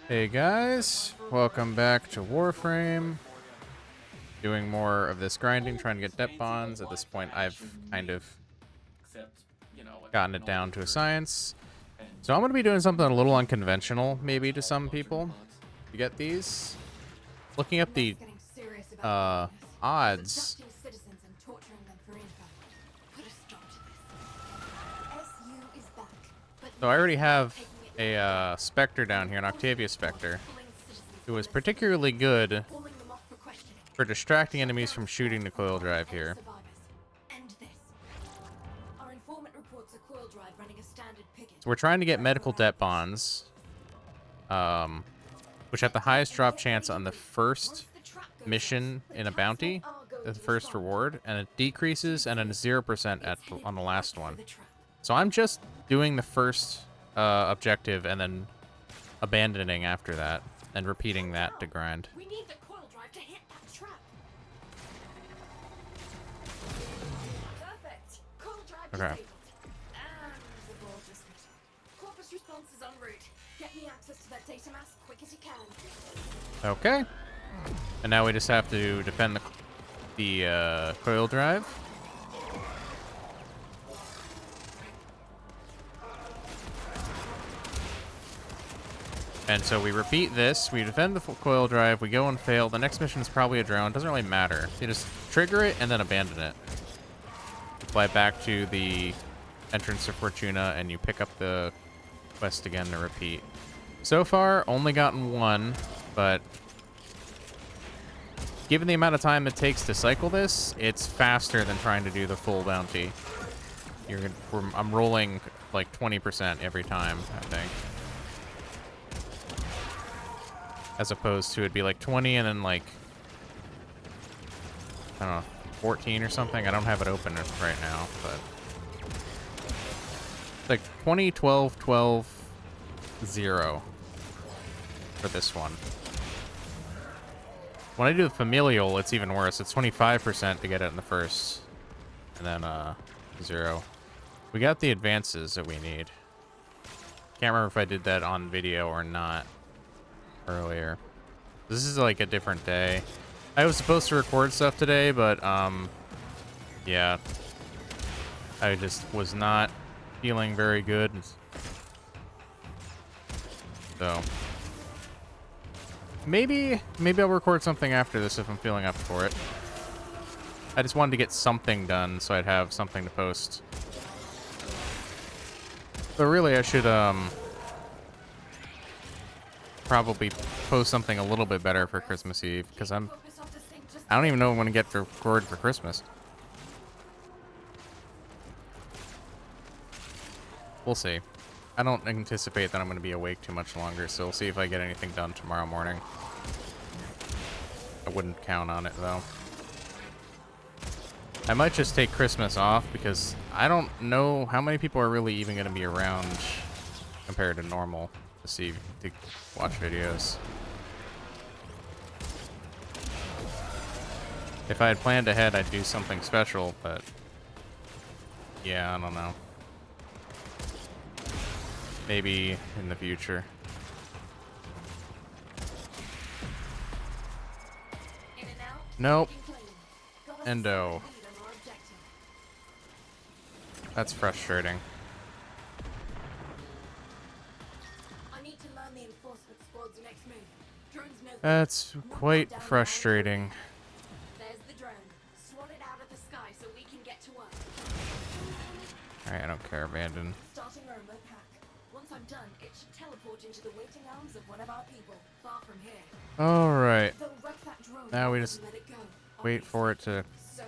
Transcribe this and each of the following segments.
Hey guys, welcome back to Warframe. Doing more of this grinding, trying to get depth bonds. At this point, I've kind of gotten it down to a science. So I'm going to be doing something a little unconventional, maybe to some people, to get these. Looking up the odds. So I already have a Spectre down here, an Octavia Spectre, who is particularly good for distracting enemies from shooting the coil drive here. So we're trying to get medical debt bonds, which have the highest drop chance on the first mission in a bounty, the first reward, and it decreases and then 0% on the last one. So I'm just doing the first objective and then abandoning after that and repeating that to grind. We need the coil drive to hit that trap. Perfect. Coil drive disabled. And the ball just hit. Corpus response is en route. Get me access to that data mass quick as you can. Okay. And now we just have to defend the coil drive. And so we repeat this, we defend the coil drive, we go and fail. The next mission is probably a drone, doesn't really matter. You just trigger it and then abandon it. Fly back to the entrance to Fortuna and you pick up the quest again to repeat. So far, only gotten one, but given the amount of time it takes to cycle this, it's faster than trying to do the full bounty. I'm rolling like 20% every time, I think. As opposed to it'd be like 20 and then like, I don't know, 14 or something. I don't have it open right now, but it's like 20, 12, 12, 0 for this one. When I do the familial, it's even worse. It's 25% to get it in the first, and then 0. We got the advances that we need. Can't remember if I did that on video or not earlier. This is like a different day. I was supposed to record stuff today, but yeah, I just was not feeling very good. So maybe I'll record something after this if I'm feeling up for it. I just wanted to get something done so I'd have something to post. But really, I should probably post something a little bit better for Christmas Eve, because I don't even know when to get to record for Christmas. We'll see. I don't anticipate that I'm going to be awake too much longer, so we'll see if I get anything done tomorrow morning. I wouldn't count on it, though. I might just take Christmas off, because I don't know how many people are really even going to be around compared to normal to watch videos. If I had planned ahead, I'd do something special, but yeah, I don't know. Maybe in the future. Nope. Endo. That's frustrating. That's quite frustrating. There's the drone. Swat it out of the sky so we can get to work. Alright, I don't care, abandon. Starting a remote hack. Once I'm done, it should teleport into the waiting arms of one of our people, far from here. Alright. They'll wreck that drone Now we and just let it go, wait for it to so,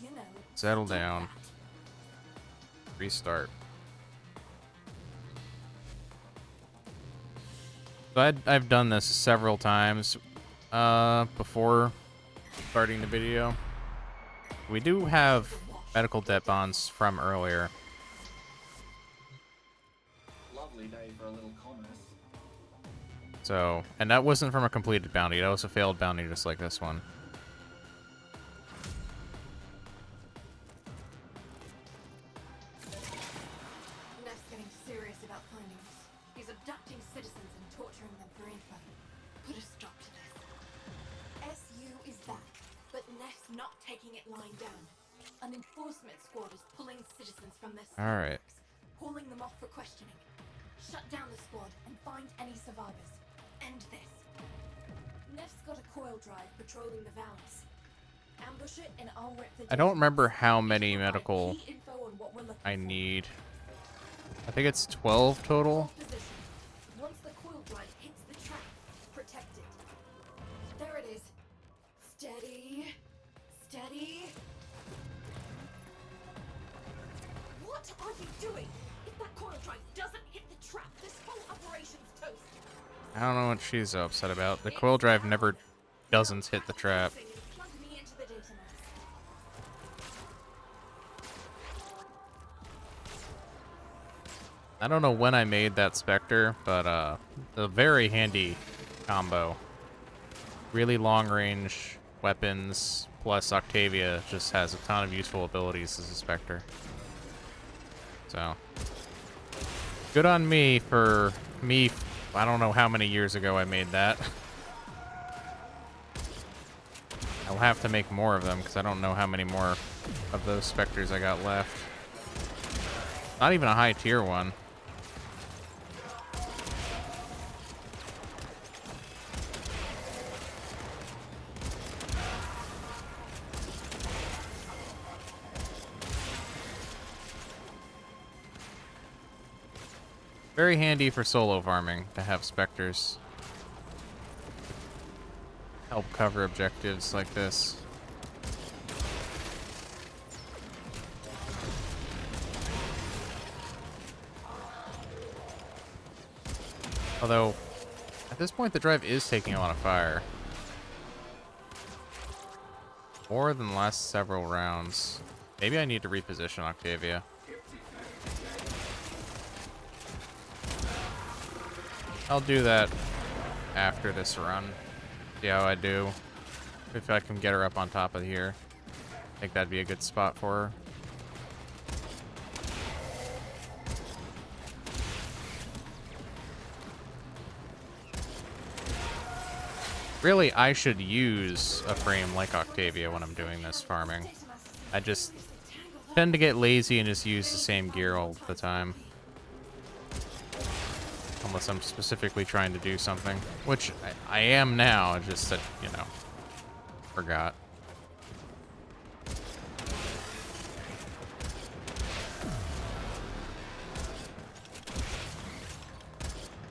you know, settle stop down. that. Restart. So I've done this several times before starting the video. We do have medical debt bonds from earlier. Lovely day for a little commerce. So, and that wasn't from a completed bounty. That was a failed bounty just like this one. Neff's getting serious about finding us. He's abducting citizens and torturing them for info. An enforcement squad is pulling citizens from their All right. sleepwalks, hauling them off for questioning. Shut down the squad and find any survivors. End this. Neff's got a coil drive patrolling the valleys. Ambush it and I'll rip the I don't remember database. how It many should provide medical key info on what we're looking I for. need. I think it's 12 total. Hold position. Once the coil drive hits the trap, protect it. There it is. Steady. Steady. What are you doing? If that coil drive doesn't hit the trap, this whole operation's toast. I don't know what she's so upset about. The coil drive never doesn't hit the trap. Plug me into the data mass. I don't know when I made that Spectre, but a very handy combo. Really long range weapons, plus Octavia just has a ton of useful abilities as a Spectre. So, good on me for me. I don't know how many years ago I made that. I'll have to make more of them because I don't know how many more of those Spectres I got left. Not even a high tier one. Very handy for solo farming to have Spectres help cover objectives like this. Although, at this point the drive is taking a lot of fire. More than the last several rounds. Maybe I need to reposition Octavia. I'll do that after this run. See how I do. If I can get her up on top of here. I think that'd be a good spot for her. Really, I should use a frame like Octavia when I'm doing this farming. I just tend to get lazy and just use the same gear all the time. Unless I'm specifically trying to do something. Which I am now, just that, you know, forgot.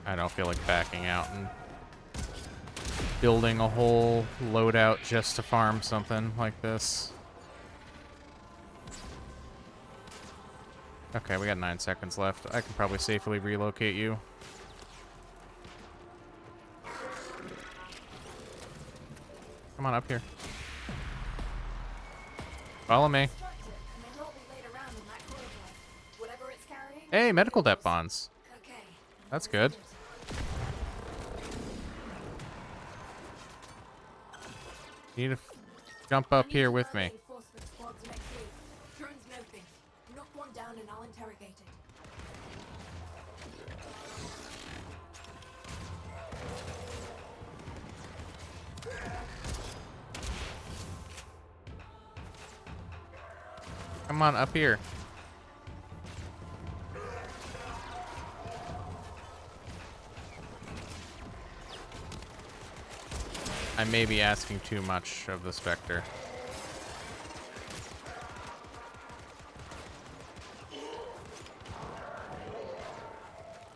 I don't feel like backing out and building a whole loadout just to farm something like this. Okay, we got 9 seconds left. I can probably safely relocate you. Come on up here. Follow me. Hey, medical depth bonds. That's good. You need to jump up here with me. Knock one down and I'll interrogate it. Come on up here. I may be asking too much of the Spectre.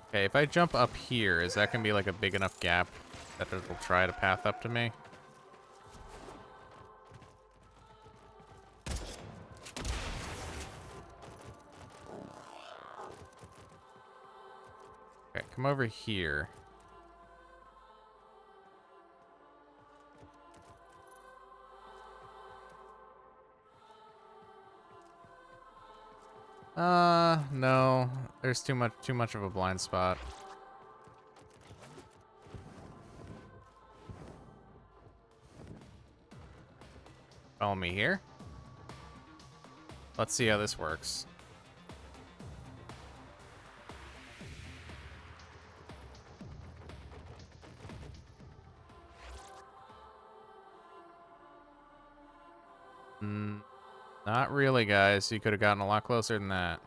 Okay, if I jump up here, is that gonna be like a big enough gap that it'll try to path up to me? Okay, come over here. No. There's too much of a blind spot. Follow me here. Let's see how this works. Not really, guys. You could have gotten a lot closer than that.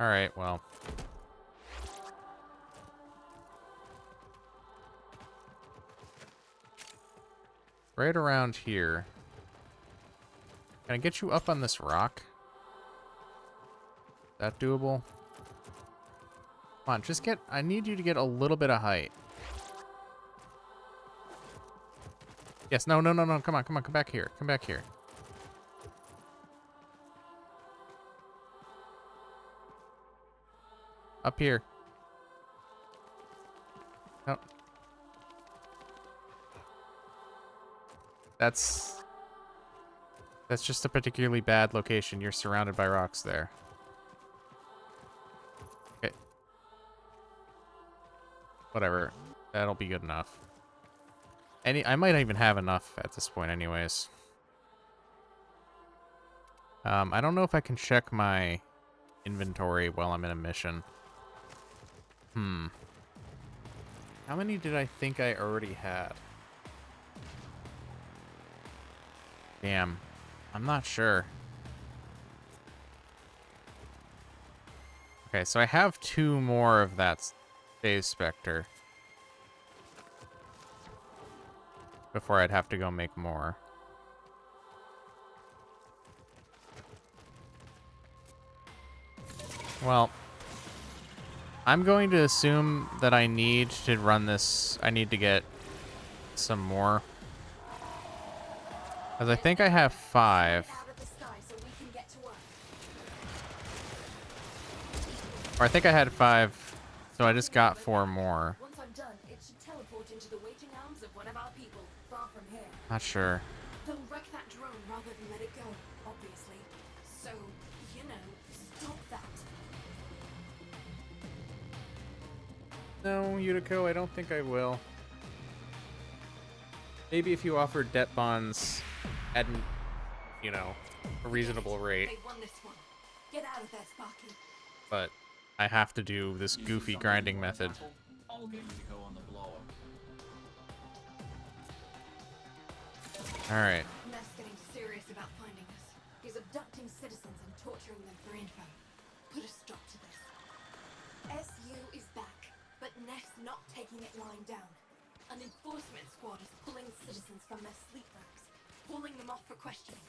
Alright, well. Right around here. Can I get you up on this rock? Is that doable? Come on, just get... I need you to get a little bit of height. Yes, no. Come on. Come back here. Come back here. Up here. No. That's just a particularly bad location. You're surrounded by rocks there. Okay. Whatever. That'll be good enough. I might even have enough at this point anyways. I don't know if I can check my inventory while I'm in a mission. How many did I think I already had? Damn. I'm not sure. Okay, so I have 2 more of that Phase Spectre. Before I'd have to go make more. Well, I'm going to assume that I need to run this. I need to get some more. Because I think I have 5. Or I think I had 5, so I just got 4 more. Once I'm done, it should teleport into the waiting arms of one of our people, far from here. Not sure. They'll wreck that drone rather than let it go, obviously. So, you know, stop that. No, Yutiko, I don't think I will. Maybe if you offered debt bonds at, you know, a reasonable rate. They won this one. Get out of there, Sparky. But I have to do this goofy grinding method. I'll get you to go on the blower. Alright. Neff's getting serious about finding us. He's abducting citizens and torturing them for info. Put a stop to this. SU is back, but Neff's not taking it lying down. An enforcement squad is pulling citizens from their sleep racks, hauling them off for questioning.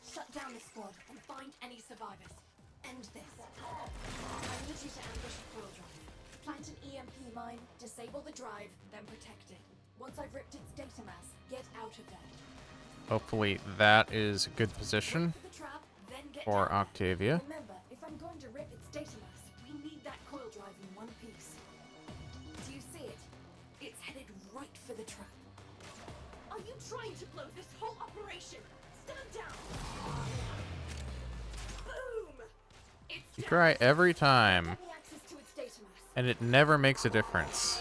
Shut down the squad and find any survivors. End this. I need you to ambush a coil drive. Plant an EMP mine, disable the drive, then protect it. Once I've ripped its data mass, get out of there. Hopefully that is a good position Wait for the trap, then get for down. Octavia. Remember, if I'm going to rip its data mass, we need that coil drive in one piece. Do you see it? It's headed right for the trap. Are you trying to blow this whole operation? Stand down! Boom! It's You down. try every time, Get me access to its data mass. and it never makes a difference.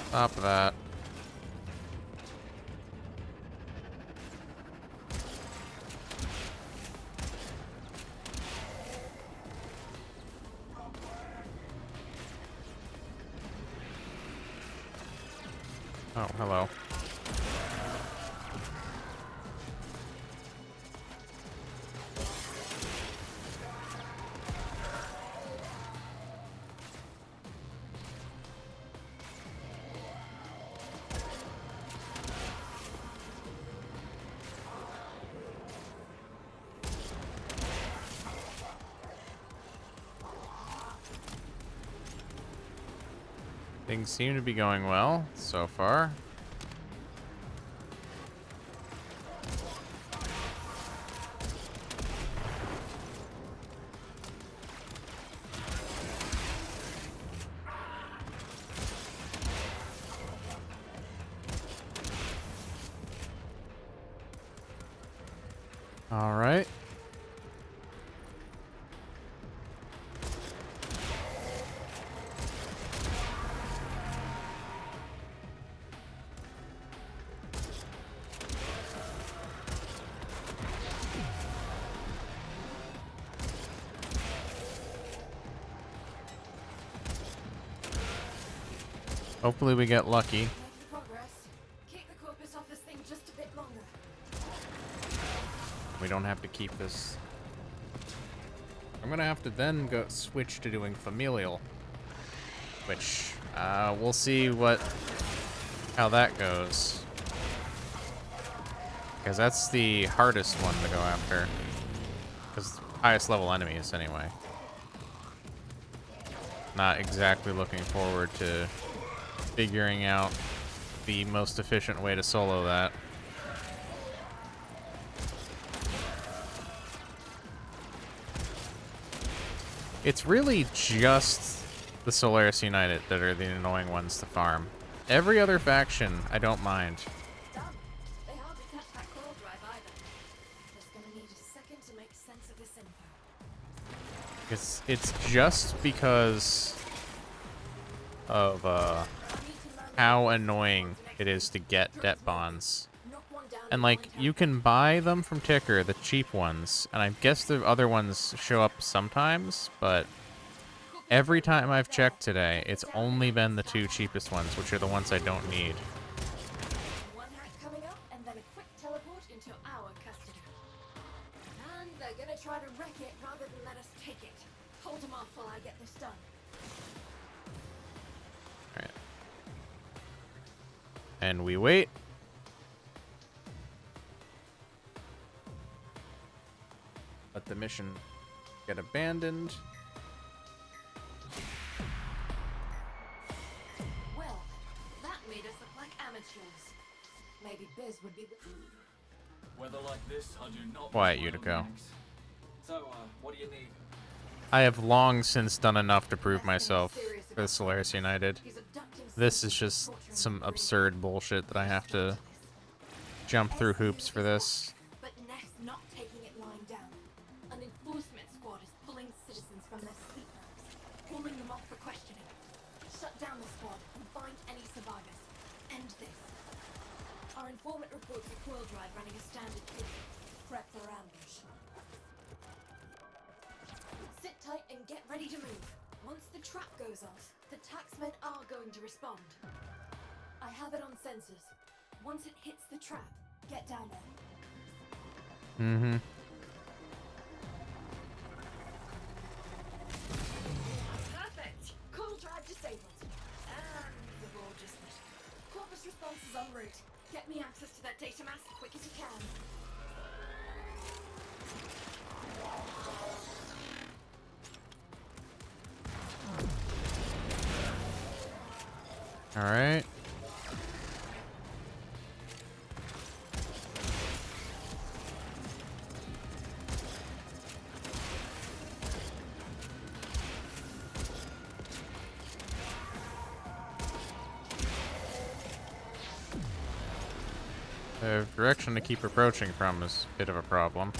Stop that. Oh, hello. Things seem to be going well so far. All right. Hopefully we get lucky. Making progress. Keep the corpus off this thing just a bit longer. We don't have to keep this. I'm gonna have to then go switch to doing familial, which we'll see how that goes, because that's the hardest one to go after, because highest level enemies anyway. Not exactly looking forward to figuring out the most efficient way to solo that. It's really just the Solaris United that are the annoying ones to farm. Every other faction, I don't mind. Done. They hardly touched that coil drive either. Just gonna need a second to make sense of this info. It's just because of how annoying it is to get debt bonds. And like, you can buy them from Ticker, the cheap ones, and I guess the other ones show up sometimes, but every time I've checked today, it's only been the 2 cheapest ones, which are the ones I don't need. One hack coming up, and then a quick teleport into our custody. And they're gonna try to wreck it rather than let us take it. Hold them off while I get this done. Alright. And we wait. Let the mission get abandoned. Well, that made us look like amateurs. Maybe Biz would be the... Weather like this, I do not. Quiet, want Utico. mechanics. So, what do you need? I have long since done enough to prove myself for the Solaris United. This is just some absurd bullshit that I have to jump through hoops for this. But Neff's not taking it lying down. An enforcement squad is pulling citizens from their sleep rooms, pulling them off for questioning. Shut down the squad and find any survivors. End this. Our informant reports a coil drive running a standard kit. Prep for ambush. Sit tight and get ready to move. Once the trap goes off, the taxmen are going to respond. I have it on sensors. Once it hits the trap, get down there. Mm-hmm. Perfect! Coil drive disabled. And the ball just missed. Corpus response is en route. Get me access to that data mass as quick as you can. All right. The direction to keep approaching from is a bit of a problem.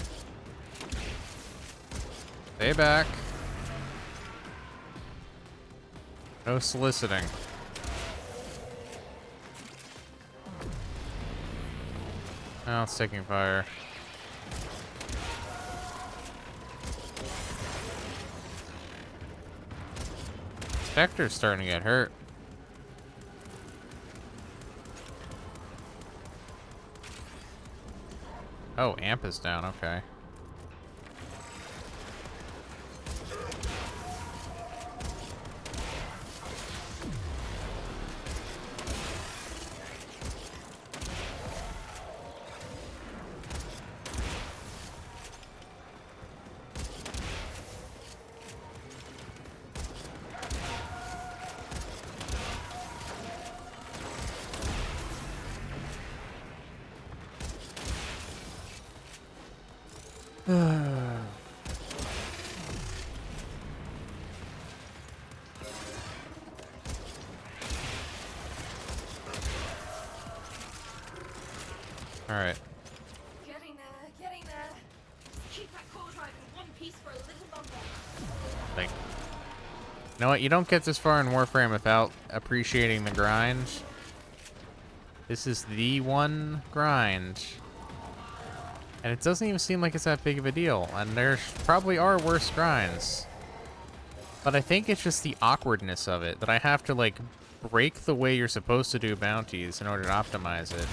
Stay back. No soliciting. Now it's taking fire. Spectre's starting to get hurt. Oh, amp is down, okay. Alright. Getting there, getting there. Keep that core drive in one piece for a little longer. Like, you know what? You don't get this far in Warframe without appreciating the grind. This is the one grind. And it doesn't even seem like it's that big of a deal. And there probably are worse grinds. But I think it's just the awkwardness of it, that I have to, like, break the way you're supposed to do bounties in order to optimize it.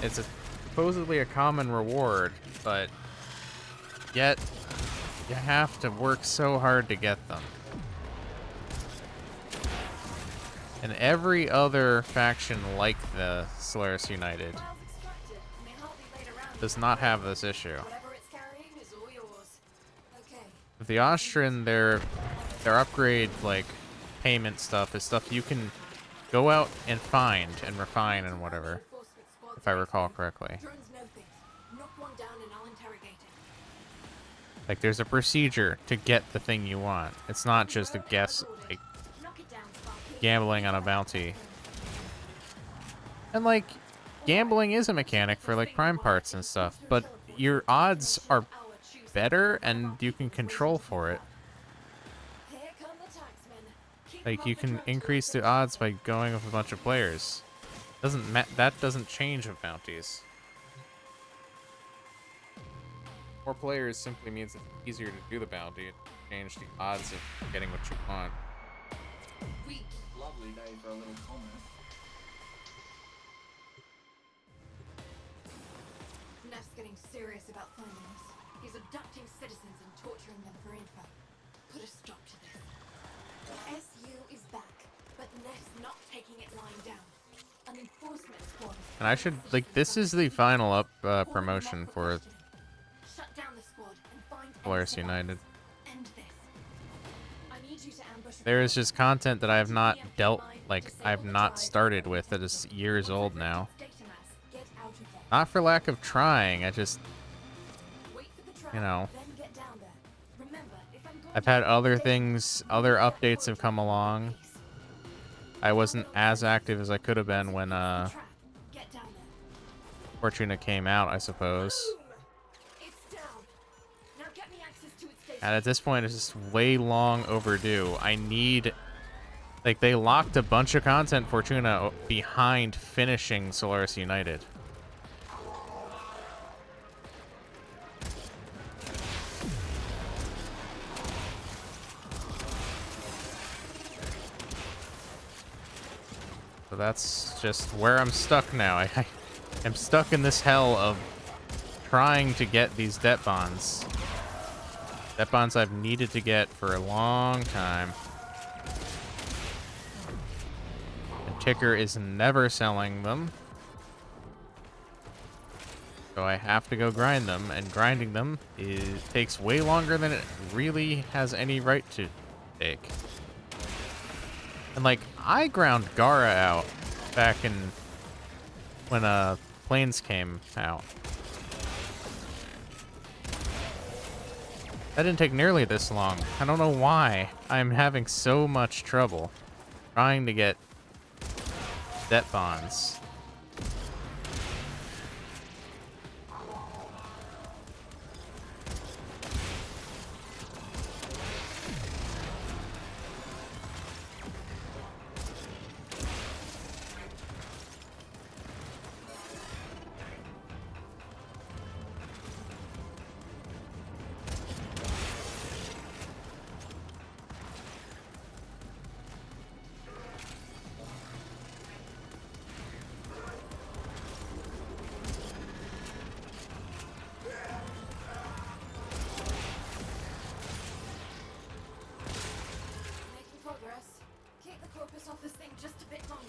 It's supposedly a common reward, but yet you have to work so hard to get them. And every other faction like the Solaris United Files extracted, and they hardly laid around. does not have this issue. Whatever it's carrying is all yours. Okay. With the Austrian, their upgrade, like, payment stuff is stuff you can go out and find and refine and whatever, Enforcement squad's if I recall next. correctly. Drones know things. Knock one down and I'll interrogate it. Like, there's a procedure to get the thing you want. It's not just a guess, like, Knock it down, Sparky. gambling on a bounty. And, like, gambling is a mechanic for, like, prime parts and stuff, but your odds are better and you can control for it. Here come the taxmen. Keep Like, them you off the can track increase the odds by going with a bunch of players. That doesn't change with bounties. More players simply means it's easier to do the bounty and change the odds of getting what you want. Weak. Lovely day for a little commerce. Neff's getting serious about finding us. He's abducting citizens and torturing them for info. Put a stop to this. SU is back, but Neff's not taking it lying down. An enforcement squad. And I should, like, this is the final promotion for Shut down the squad and find any Solaris survivors. United. End this. I need you to ambush. There is just content that I have not dealt, like, I've not started with that is years old now. Get out of there. Not for lack of trying, I just, Wait for the trap, you know, then get down there. Remember, if I'm going I've to had other take things, other updates have come along. I wasn't as active as I could have been when trap, get down there. Fortuna came out, I suppose. Boom! It's down. Now get me access to its data. And at this point, it's just way long overdue. I need... Like, they locked a bunch of content, Fortuna, behind finishing Solaris United. So that's just where I'm stuck now. I am stuck in this hell of trying to get these debt bonds. Debt bonds I've needed to get for a long time. And Ticker is never selling them. So I have to go grind them, and grinding them takes way longer than it really has any right to take. And, like, I ground Gara out back in when Planes came out. That didn't take nearly this long. I don't know why I'm having so much trouble trying to get debt bonds. Making progress. Keep the corpus off this thing just a bit longer.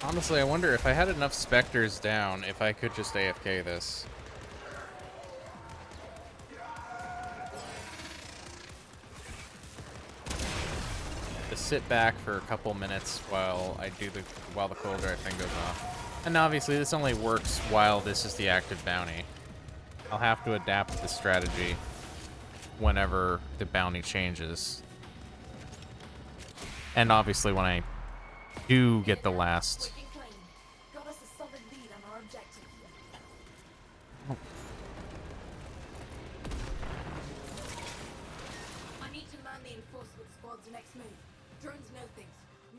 Honestly, I wonder if I had enough specters down, if I could just AFK this. Just sit back for a couple minutes while the cold drive thing goes off. And obviously this only works while this is the active bounty. I'll have to adapt the strategy whenever the bounty changes. And obviously when I do get the last. Quick and clean. Got us a solid lead on our objective. I need to man the enforcement squads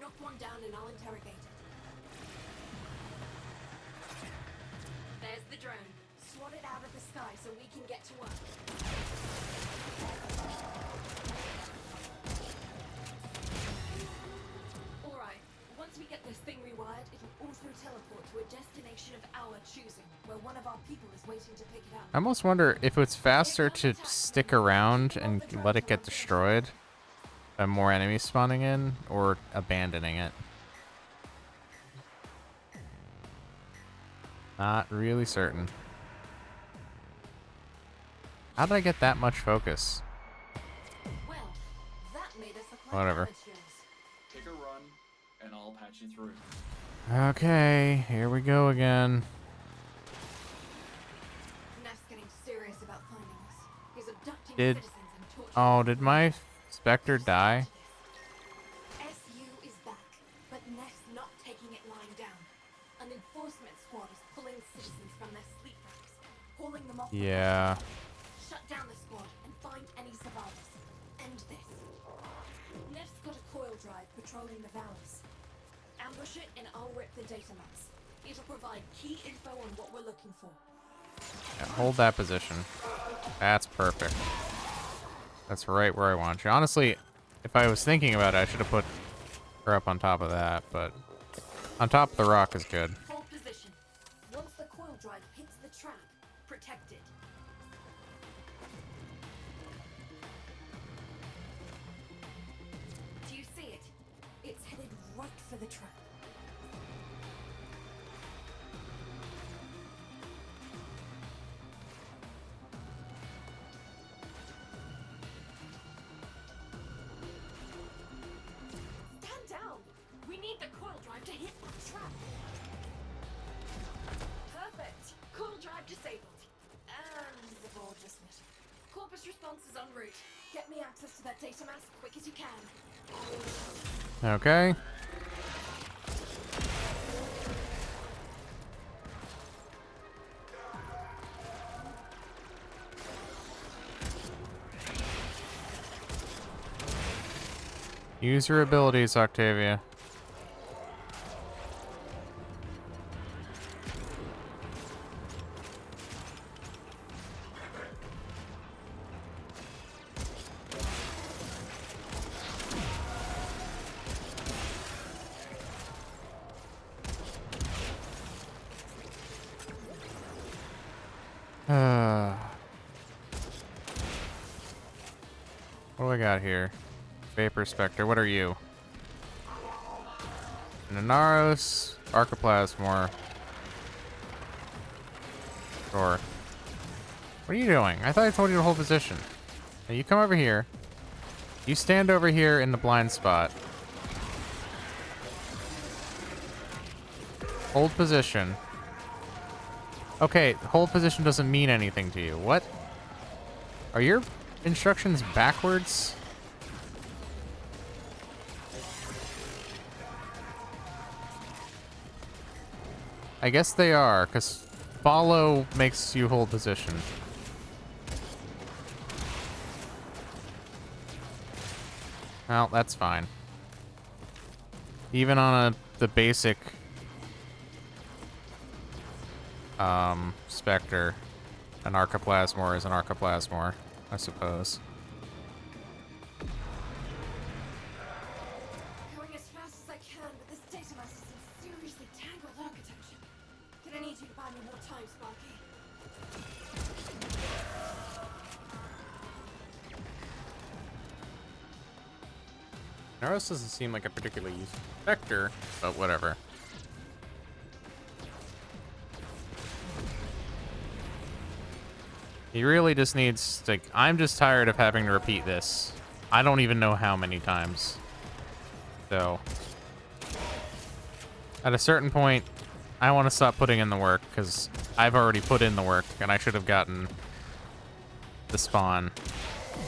Knock one down and I'll interrogate it. There's the drone. Swat it out of the sky so we can get to work. Alright, once we get this thing rewired, it'll auto-teleport to a destination of our choosing, where one of our people is waiting to pick it up. I almost wonder if it's faster to stick around and let it get destroyed by more enemies spawning in, or abandoning it. Not really certain. How did I get that much focus? Well, that made us look like Whatever. amateurs. Take a run, and I'll patch you through. Okay, here we go again. Neff's getting serious about finding us. He's abducting Did- citizens and torturing Oh, them. did my Spectre die? SU is back, but Neff's not taking it lying down. An enforcement squad is pulling citizens from their sleep racks, hauling them off. the Yeah. road. Shut down the squad and find any survivors. End this. Neff's got a coil drive patrolling the valleys. Ambush it and I'll rip the data maps. It'll provide key info on what we're looking for. Yeah, hold that position. That's perfect. That's right where I want you. Honestly, if I was thinking about it, I should have put her up on top of that, but on top of the rock is good. Hold position. Once the coil drive hits the trap, protect it. Do you see it? It's headed right for the trap. Stand down! We need the coil drive to hit the trap. Perfect. Coil drive disabled. And the ball just missed. Corpus response is en route. Get me access to that data mass quick as you can. Okay. Use your abilities, Octavia. What do I got here? Vapor Spectre, what are you? Nanaros, Archoplasmor. Sure. What are you doing? I thought I told you to hold position. Now you come over here. You stand over here in the blind spot. Hold position. Okay, hold position doesn't mean anything to you. What? Are your instructions backwards? I guess they are, because follow makes you hold position. Well, that's fine. Even on the basic Spectre, an Archoplasmor is an Archoplasmor, I suppose. Going as fast as I can, but this data mass is in seriously tangled architecture. Gonna need you to buy me more time, Sparky. Naros doesn't seem like a particularly useful Spectre, but whatever. He really just needs, like, I'm just tired of having to repeat this. I don't even know how many times. So, at a certain point, I want to stop putting in the work, because I've already put in the work, and I should have gotten the spawn,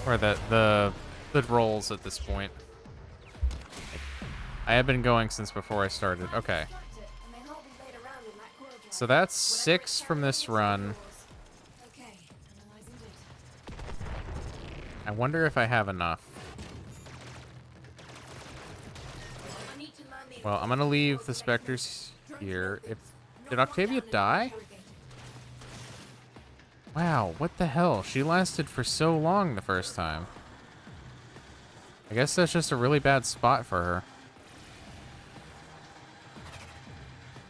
or the rolls at this point. I have been going since before I started. Okay. Distract it, and then hold me later around in that coil drive. So that's Whatever it 6 from this carries, run. it's yours. Okay, analyzing data. I wonder if I have enough. I need to Well, I'm gonna leave the specters here. Did Octavia die? Wow, what the hell? She lasted for so long the first time. I guess that's just a really bad spot for her.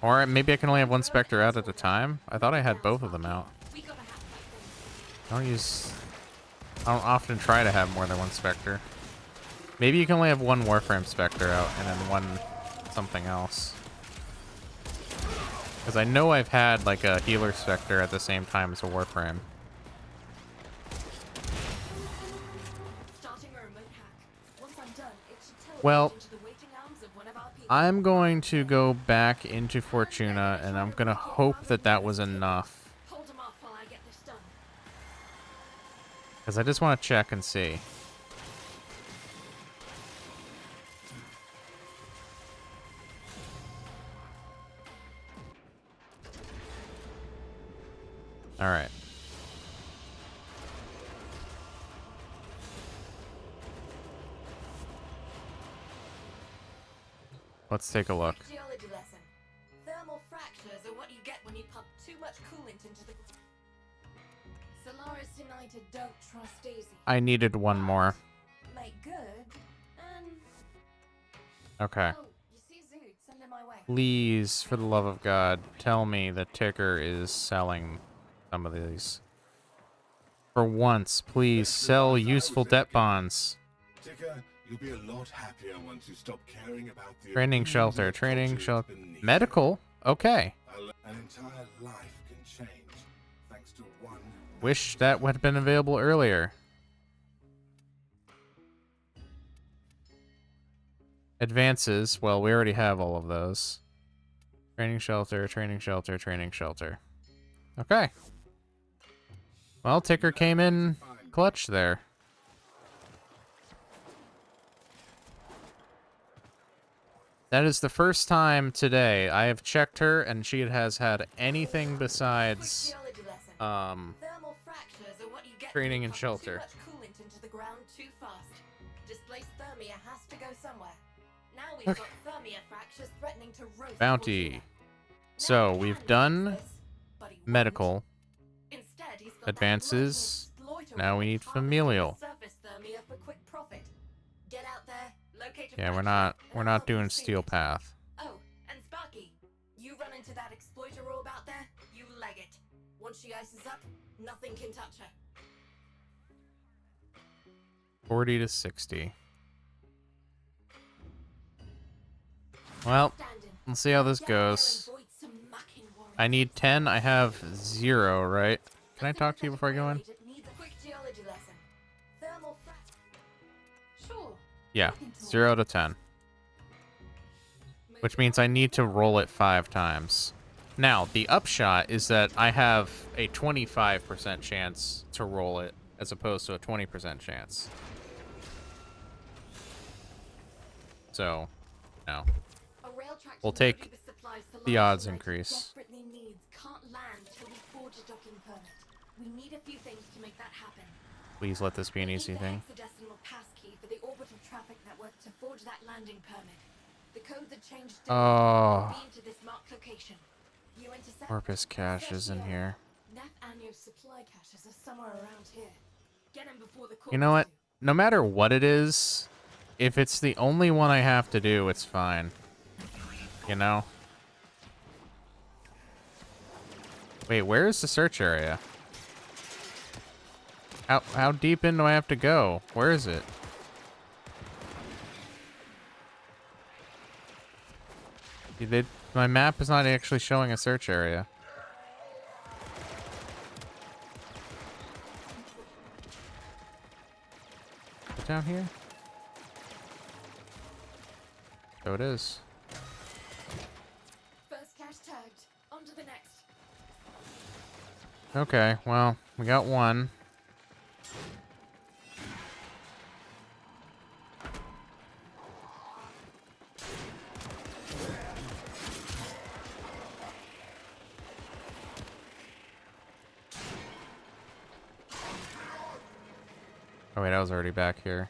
Or maybe I can only have one specter out at a time. I thought I had both of them out. I don't often try to have more than one specter. Maybe you can only have one Warframe specter out and then one something else. Because I know I've had like a healer specter at the same time as a Warframe. Well, I'm going to go back into Fortuna, and I'm going to hope that that was enough. Because I just want to check and see. All right. Let's take a look. Geology lesson. Thermal fractures are what you get when you pump too much coolant into the... Solaris United don't trust Daisy. I needed one more. Make good, and... Okay. Oh, you see Zood, send him my way. Please, for the love of God, tell me the ticker is selling some of these. For once, please sell useful debt bonds. Ticker, you'll be a lot happier once you stop caring about the Training shelter, medical. Okay. An entire life can change thanks to one. Wish that would have been available earlier. Advances. Well, we already have all of those. Training shelter, training shelter, training shelter. Okay. Well, ticker came in clutch there. That is the first time today I have checked her and she has had anything besides training and shelter. Bounty. So we've done medical advances. Now we need familial. Yeah, we're not doing steel path. Oh, and Sparky, you run into that exploiter orb out there, you leg it. Once she ices up, nothing can touch her. 40 to 60. Well, let's see how this goes. I need 10. I have 0, right? Can I talk to you before I go in? Yeah, 0 to 10. Which means I need to roll it 5 times. Now, the upshot is that I have a 25% chance to roll it as opposed to a 20% chance. So, no. We'll take the odds increase. Please let this be an easy thing. Oh. Corpus cache is in here. You know what? No matter what it is, if it's the only one I have to do, it's fine. You know? Wait, where is the search area? How deep in do I have to go? Where is it? My map is not actually showing a search area. Is it down here? So it is. First cache tagged. On to the next. Okay, well, we got one. Oh wait, I was already back here.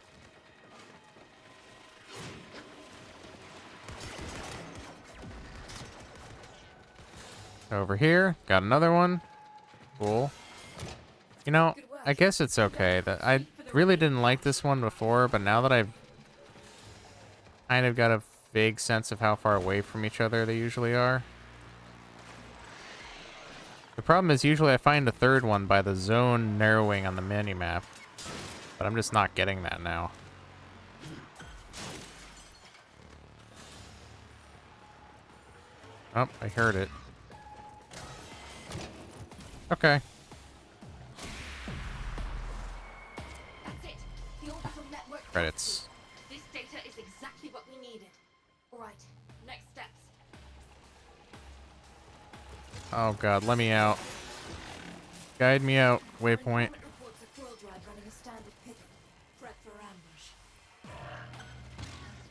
Over here, got another one. Cool. You know, Good work. I guess it's okay. That I really didn't like this one before, but now that I've kind of got a vague sense of how far away from each other they usually are. The problem is usually I find a third one by the zone narrowing on the minimap, but I'm just not getting that now. Oh, I heard it. Okay. That's it. The orbital network. Credits. This data is exactly what we needed. All right. Next steps. Oh god, let me out. Guide me out, waypoint. Informant reports a coil drive running a standard pivot. Prep for ambush.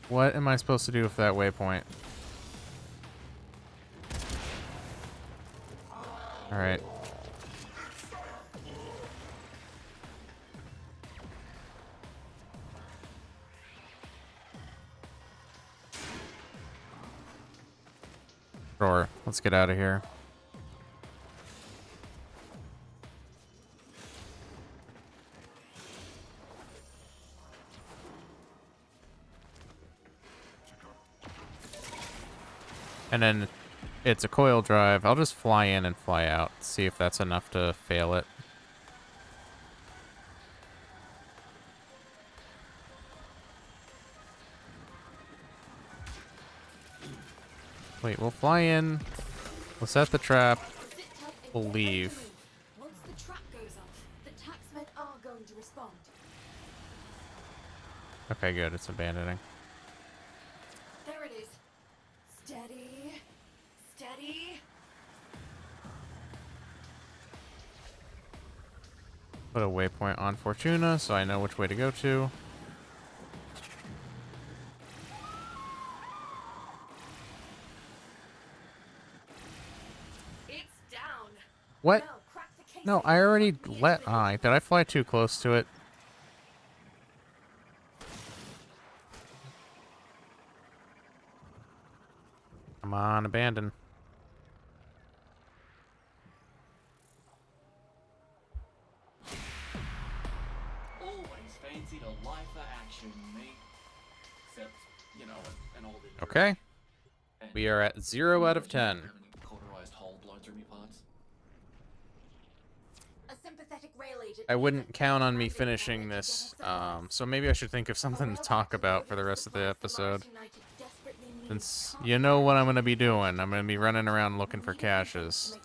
What am I supposed to do with that waypoint? Alright. Sure, let's get out of here. And then it's a coil drive. I'll just fly in and fly out. See if that's enough to fail it. Wait, we'll fly in. We'll set the trap. Sit tight and We'll get ready to leave. move. Once the trap goes off, the taxmen are going to respond. Okay, good. It's abandoning. There it is. Steady. Steady. Put a waypoint on Fortuna so I know which way to go to. It's down. What? Now crack the casing. No, I already Plug the let... engine. Did I fly too close to it? Come on, abandon. Always fancied a lifer action, me. Except, you know, an old injury. Okay. And We are at 0 out of 10. cauterized hole blown through me parts. A sympathetic rail agent. I wouldn't count on me finishing this, so maybe I should think of something to talk about for the rest of the episode. Since you know what I'm going to be doing. I'm going to be running around looking for caches.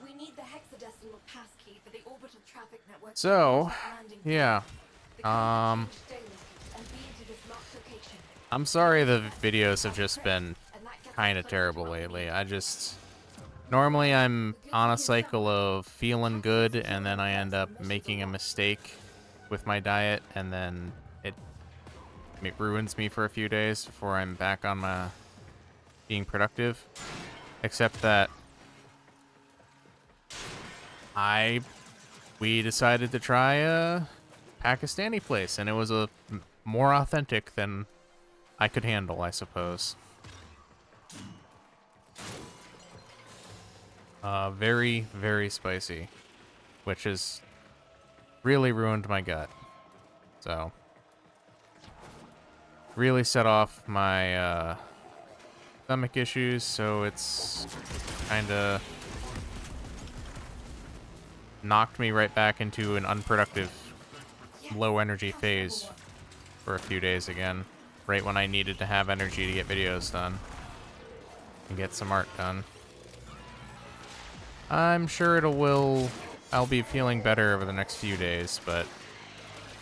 We need the hexadecimal passkey for the orbital traffic network. So, landing yeah. The codes change daily and be to this locked location. I'm sorry the videos have just been And that gets us kind of closer to terrible what we lately. need. I just... Normally I'm on a cycle of feeling good, and then I end up making a mistake with my diet, and then it ruins me for a few days before I'm back on my being productive. Except that we decided to try a Pakistani place, and it was more authentic than I could handle, I suppose. Very, very spicy, which has really ruined my gut. So, really set off my stomach issues, so it's kind of knocked me right back into an unproductive, low energy phase for a few days again, right when I needed to have energy to get videos done and get some art done. I'm sure I'll be feeling better over the next few days, but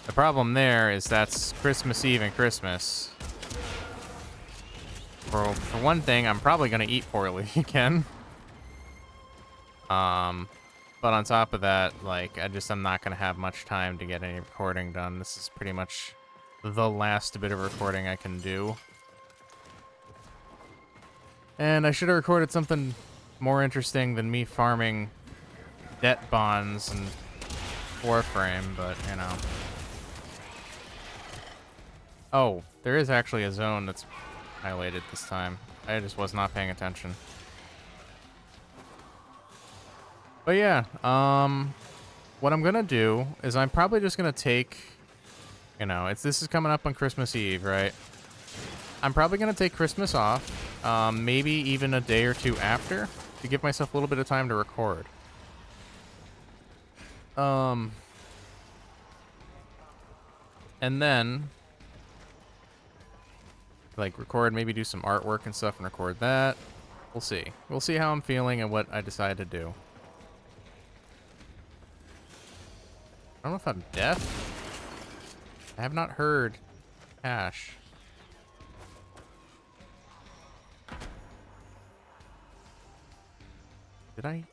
the problem there is that's Christmas Eve and Christmas. For one thing, I'm probably gonna eat poorly again. But on top of that, like, I'm not gonna have much time to get any recording done. This is pretty much the last bit of recording I can do. And I should have recorded something more interesting than me farming debt bonds and Warframe, but, you know. Oh, there is actually a zone that's highlighted this time. I just was not paying attention. But yeah, what I'm gonna do is I'm probably just gonna take, you know, this is coming up on Christmas Eve, right? I'm probably gonna take Christmas off, maybe even a day or two after to give myself a little bit of time to record. And then like record, maybe do some artwork and stuff and record that. We'll see. We'll see how I'm feeling and what I decide to do. I don't know if I'm deaf. I have not heard Ash. Did I?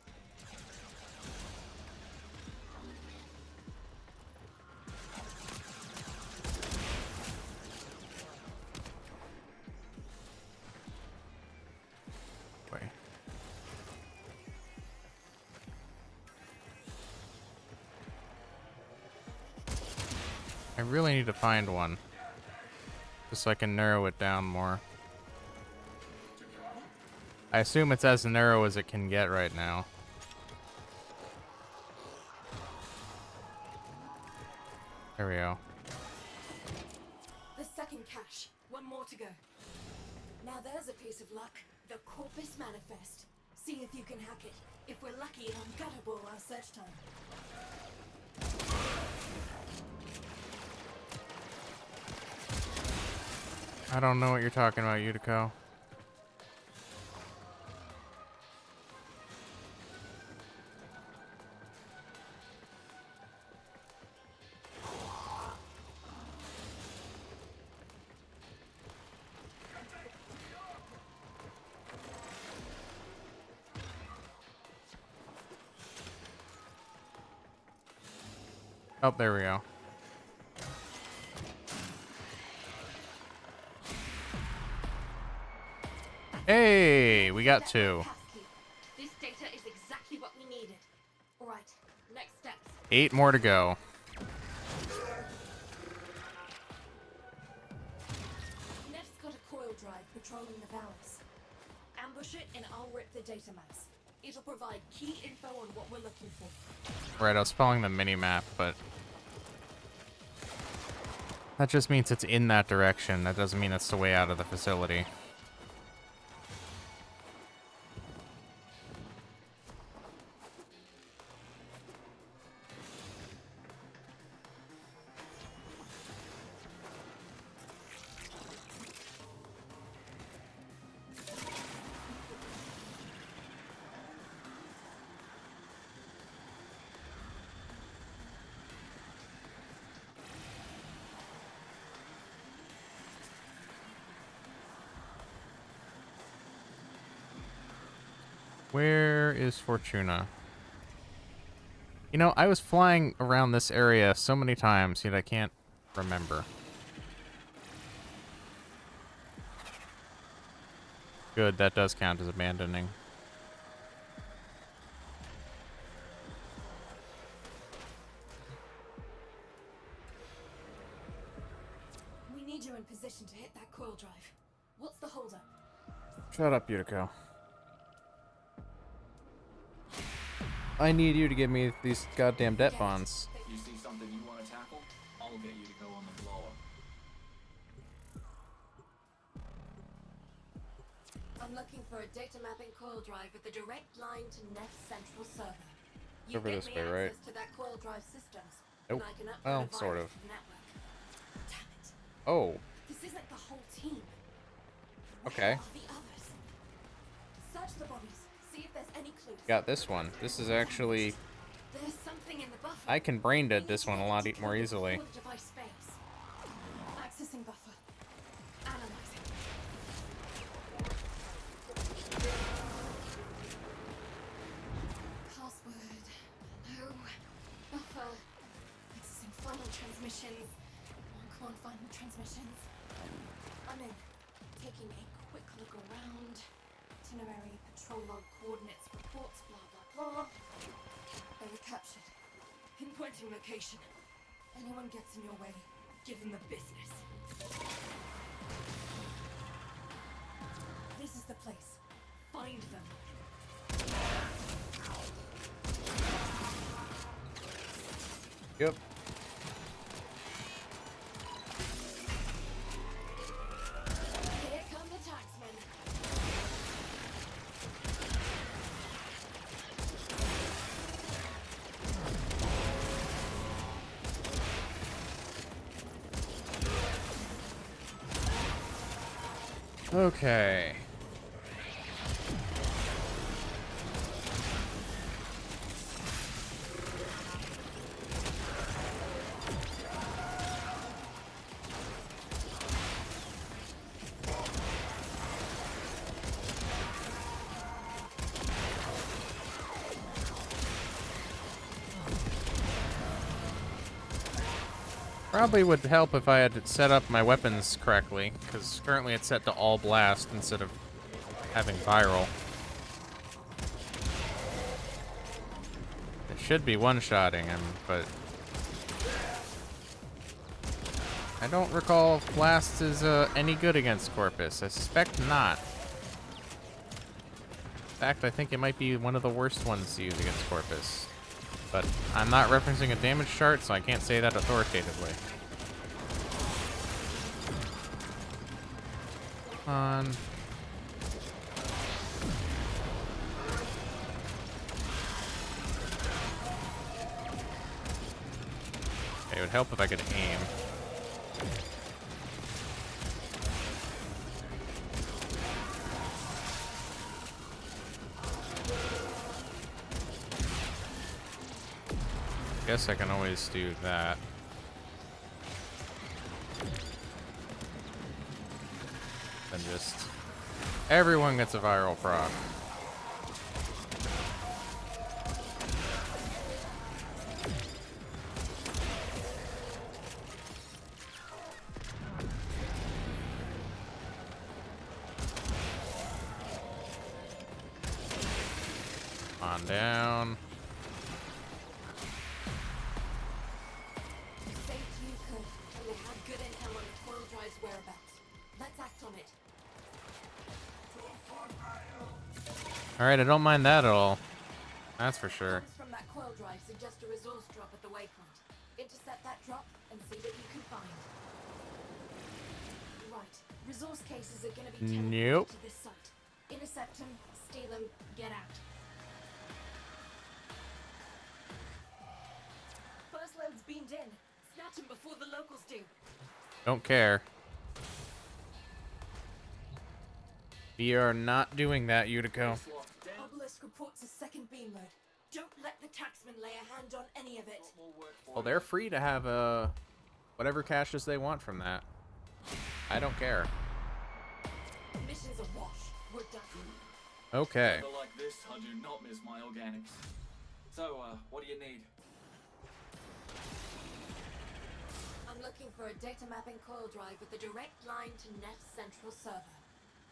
Wait. I really need to find one. Just so I can narrow it down more. I assume it's as narrow as it can get right now. There we go. The second cache. One more to go. Now there's a piece of luck. The Corpus Manifest. See if you can hack it. If we're lucky, it'll gutterball our search time. I don't know what you're talking about, Yutiko. Oh, there we go. Hey, we got two. This data is exactly what we needed. All right, next steps. 8 more to go. Neff's got a coil drive patrolling the valleys. Ambush it and I'll rip the data maps. It'll provide key info on what we're looking for. Right, I was following the mini-map, but that just means it's in that direction. That doesn't mean it's the way out of the facility. Where is Fortuna? You know, I was flying around this area so many times, yet I can't remember. Good, that does count as abandoning. We need you in position to hit that coil drive. What's the holdup? Shut up, Yutiko. I need you to give me these goddamn debt bonds. You see something you want to tackle? I'll get you to go on the blower. I'm looking for a data mapping coil drive with a direct line to Neff's central server. You Over get this me way, right? access to that coil drive systems, Nope. and I can upload Well, a virus sort of. to the network. Damn it. Oh, This isn't the whole team. okay. Where are the others? Search the bodies. See if there's any clues. Got this one. This is actually... There's something in the buffer. I can brain dead this one a lot more easily. Before the device fails. Accessing buffer. Analyzing. Password. No. Buffer. Accessing final transmissions. Come on, final transmissions. I'm in. Taking a quick look around. Itinerary, patrol log coordinates, reports, blah blah blah. They were captured. Pinpointing location. Anyone gets in your way, give them the business. This is the place. Find them. Yep. Here come the taxmen. Okay. Probably would help if I had set up my weapons correctly, because currently it's set to all blast instead of having viral. It should be one-shotting him, but I don't recall if blast is any good against Corpus. I suspect not. In fact, I think it might be one of the worst ones to use against Corpus. But I'm not referencing a damage chart, so I can't say that authoritatively. Come on. It would help if I could aim. Guess I can always do that. Then just everyone gets a viral proc. On down. Saved you could, and they had good intel on the coil drive's whereabouts. Let's act on it. Alright, I don't mind that at all. That's for sure. Comms from that coil drive suggest a resource drop at the waypoint. Intercept that drop and see what you can find. Right. Resource cases are gonna be teleported Nope. to this site. Intercept them, steal them, get out. First load's beamed in. Snatch them before the locals do. Don't care. We are not doing that, Utico. It's locked down. Obelisk reports a second beam load. Don't let the taxmen lay a hand on any of it. Lot more work for Well, you. they're free to have whatever caches they want from that. I don't care. Mission's a wash. We're done. Okay. Weather like this, I do not miss my organics. So, what do you need? I'm looking for a data mapping coil drive with a direct line to Neff's central server.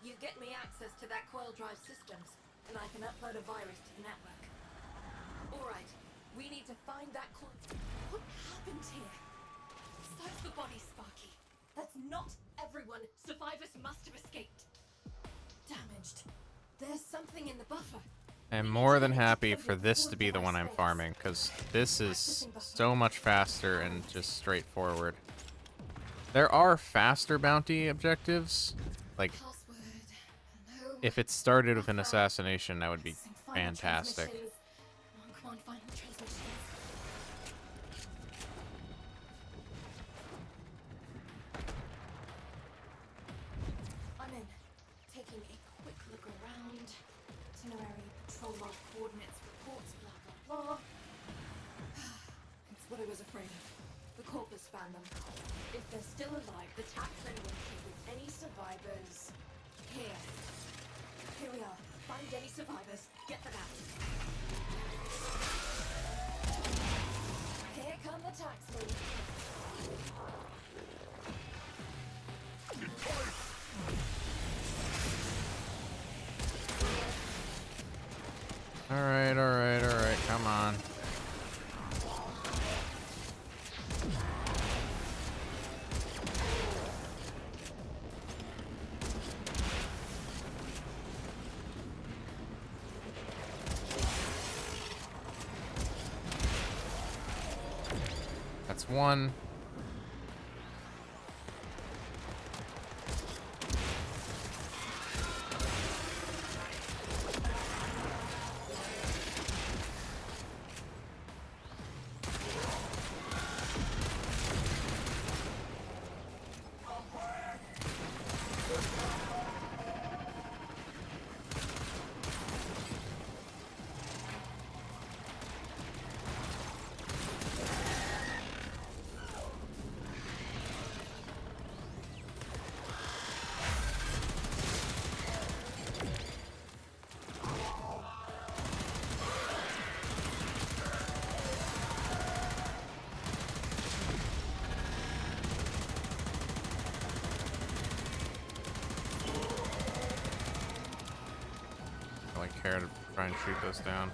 You get me access to that coil drive systems, and I can upload a virus to the network. Alright, we need to find that coil. What happened here? Besides the body, Sparky. That's not everyone. Survivors must have escaped. Damaged. There's something in the buffer. I'm more than happy for this to be the one I'm farming, because this is so much faster and just straightforward. There are faster bounty objectives. Like, Password. No. if it started with an assassination, that would be Missing final fantastic. transmissions. Come on, final transmissions. I'm in. Taking a quick look around. Itinerary, patrol log, coordinates, reports, blah, blah, blah. It's what I was afraid of. The corpus found them. If they're still alive, the taxmen will kill with any survivors. Here. Here we are. Find any survivors. Get them out. Here come the taxmen. Alright, alright, alright, come on. That's one. I like care to try and shoot those down.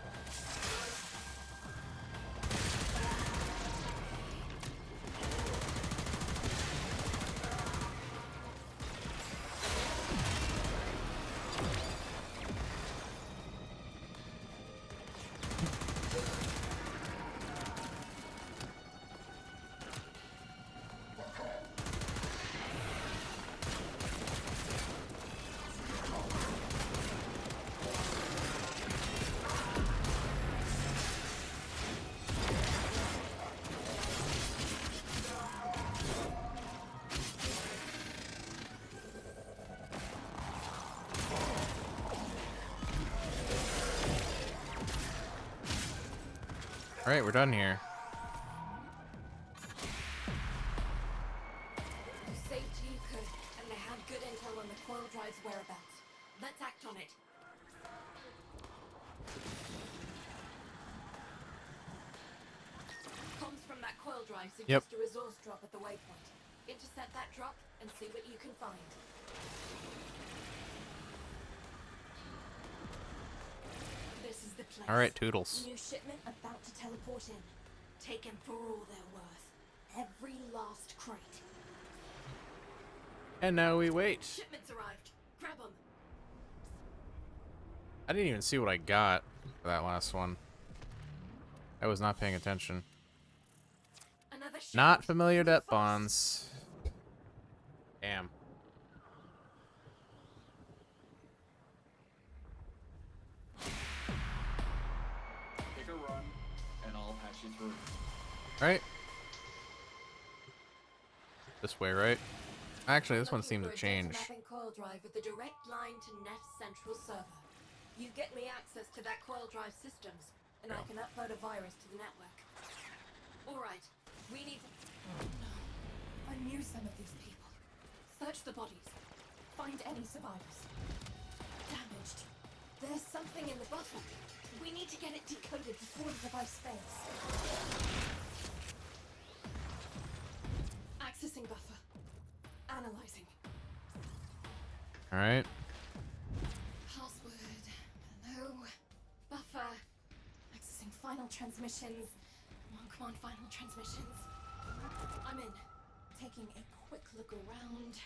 All right, we're done here. You saved who you could, and they had good intel on the coil drive's whereabouts. Let's act on it. Comms from that coil drive suggest a resource drop at the waypoint. Intercept that drop and see what you can find. This is the place. All right, Toodles. New shipment about to teleport in. Taken for all they're worth. Every last crate. And now we wait. Shipment's arrived. Grab them. I didn't even see what I got for that last one. I was not paying attention. Another shipment. Not familiar debt bonds. Damn. Pick a run, and I'll hash you through. Right? This way, right? Actually, this one seemed to change. Mapping coil drive with a direct line to Net Central server. You get me access to that coil drive systems, and I can upload a virus to the network. All right, we need to... No, I knew some of these people. Search the bodies. Find any survivors. Damaged. There's something in the buffer. We need to get it decoded before the device fails. Accessing buffer. Analyzing. All right. Password. Hello. Buffer. Accessing final transmissions. Come on, final transmissions. I'm in. Taking a quick look around.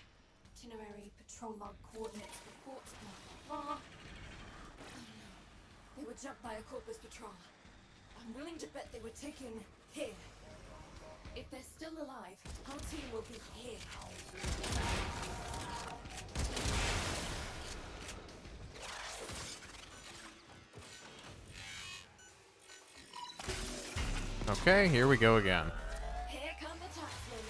Itinerary, patrol log coordinates, reports, blah, blah, blah. Oh no. They were jumped by a Corpus patrol. I'm willing to bet they were taken here. If they're still alive, our team will be here. Okay, here we go again. Here come the taxmen.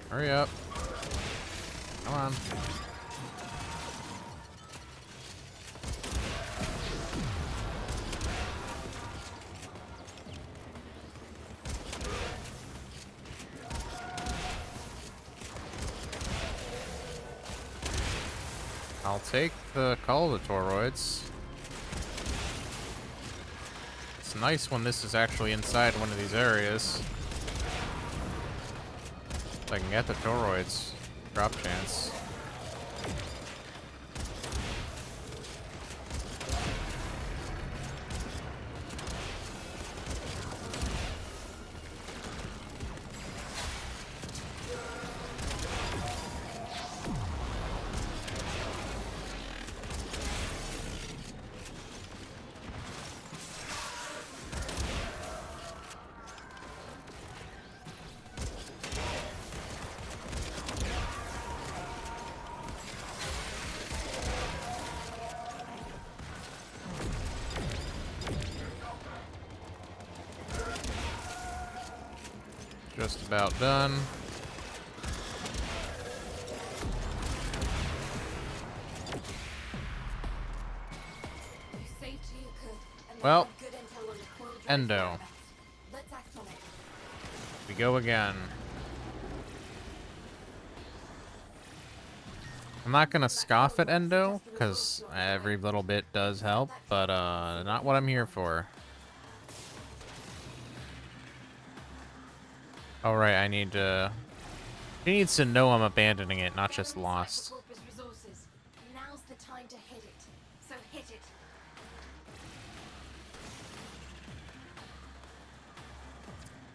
Hurry up. Come on. I'll take the call of the toroids. It's nice when this is actually inside one of these areas. If I can get the toroids. Drop chance. Just about done. You saved who you could, and Well, had good intel on the coil drive Endo. whereabouts. Let's act on it. We go again. I'm not gonna scoff at Endo, because every little bit does help, but not what I'm here for. Alright, I need to... He needs to know I'm abandoning it, not just lost. Corpus resources. Now's the time to hit it. So hit it.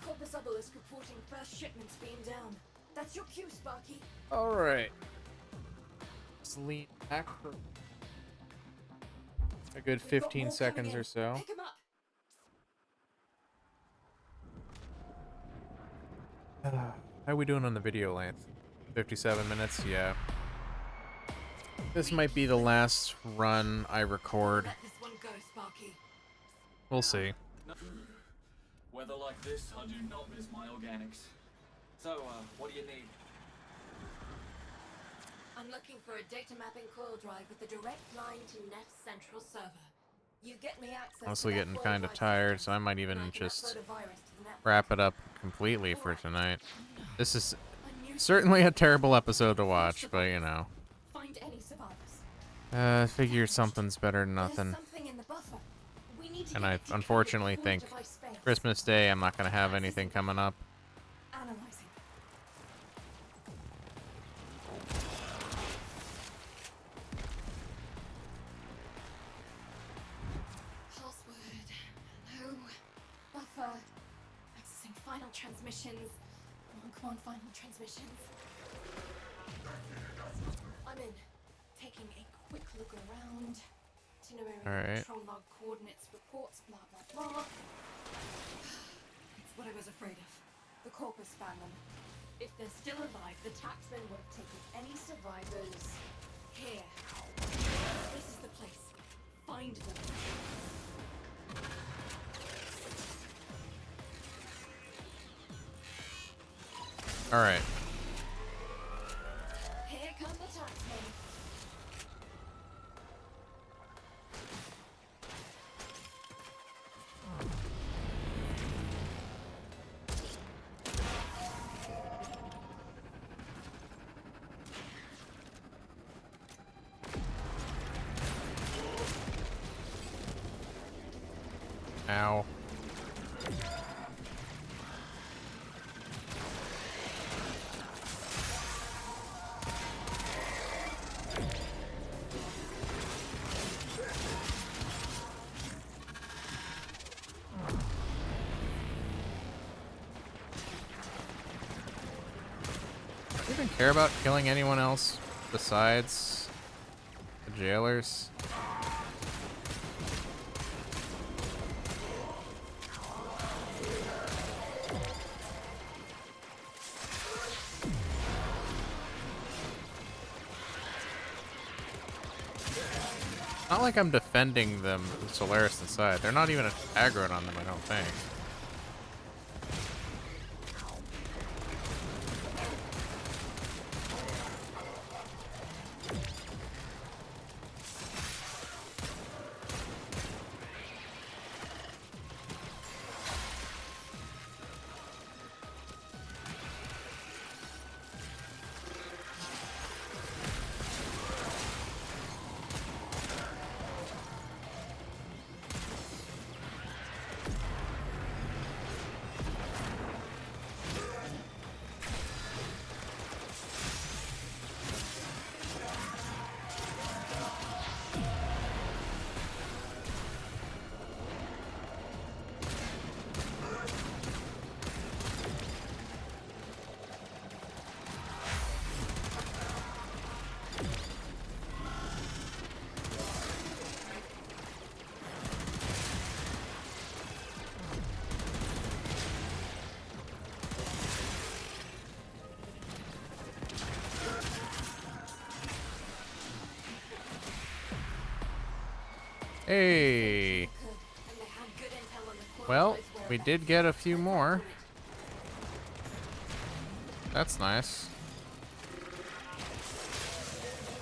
Corpus Obelisk reporting first shipments being down. That's your cue, Sparky. Alright. Let's lean back for a good We've got 15 more seconds coming in. or so. Pick 'em up. How are we doing on the video length? 57 minutes? Yeah. This might be the last run I record. Let this one go, Sparky. We'll see. Weather like this, I do not miss my organics. So, what do you need? I'm looking for a data mapping coil drive with a direct line to Neff's central server. You get me access. Honestly to that getting coil kind of drive tired, sequence, so I might even and I can just upload a virus to the network. wrap it up completely for tonight. This is A new certainly a terrible episode to watch, but you know. Find any survivors. Figure something's better than There's nothing. something in the buffer. We need to And get I it decoded unfortunately before the think device fails. Christmas Day I'm not gonna have anything coming up. Analyzing. Password. Hello. Buffer. Accessing final transmissions. Come on, final transmissions. I'm in. Taking a quick look around. Itinerary, Alright. control log coordinates, reports, blah blah blah. It's what I was afraid of. The corpus found them. If they're still alive, the taxman would have taken any survivors here. This is the place. Find them. Alright. Here come the taxmen. Ow. Do you even care about killing anyone else besides the jailers? Not like I'm defending them, Solaris inside. They're not even aggroed on them, I don't think. Hey. Could, and they had good intel on the coil Well, drive's we whereabouts. did get a few Let's more. act on it. That's nice.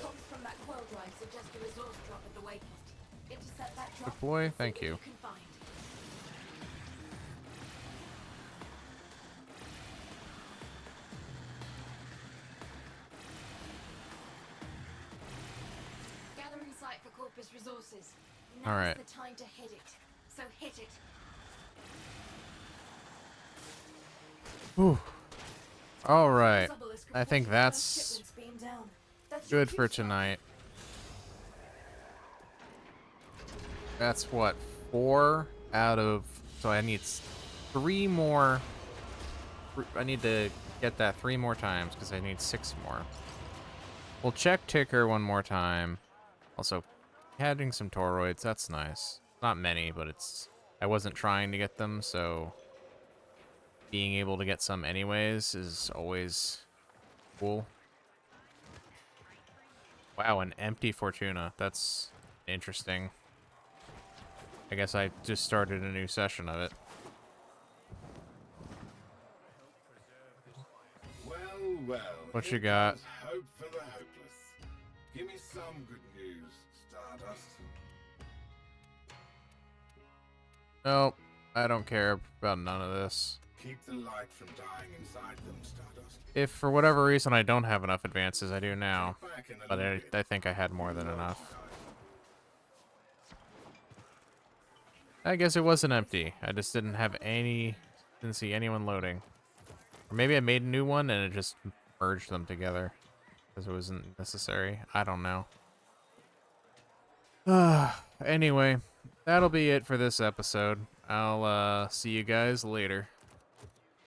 Comms from that coil drive suggest a resource drop at the waypoint. Intercept that drop. Deploy, and see thank what you. can find. Gathering site for Corpus resources. Now's All right. the time to hit it. So hit it. Whew. All right. Obelisk I think reporting that's first shipments being down. That's your good for cue, Star. tonight. That's what, 4 out of... So I need 3 more... I need to get that 3 more times because I need 6 more. We'll check ticker one more time. Also, adding some toroids, that's nice. Not many, but it's... I wasn't trying to get them, so... Being able to get some anyways is always cool. Wow, an empty Fortuna. That's interesting. I guess I just started a new session of it. Well, well. What here you got? comes hope for the hopeless. Give me some good news, Stardust. Nope, I don't care about none of this. Keep the light from dying inside them, Stardust. If for whatever reason I don't have enough advances, I do now. Check back in a But little I bit. think I had more than enough. I guess it wasn't empty. I just didn't have any... Didn't see anyone loading. Or maybe I made a new one and it just merged them together. Because it wasn't necessary. I don't know. Anyway, that'll be it for this episode. I'll see you guys later.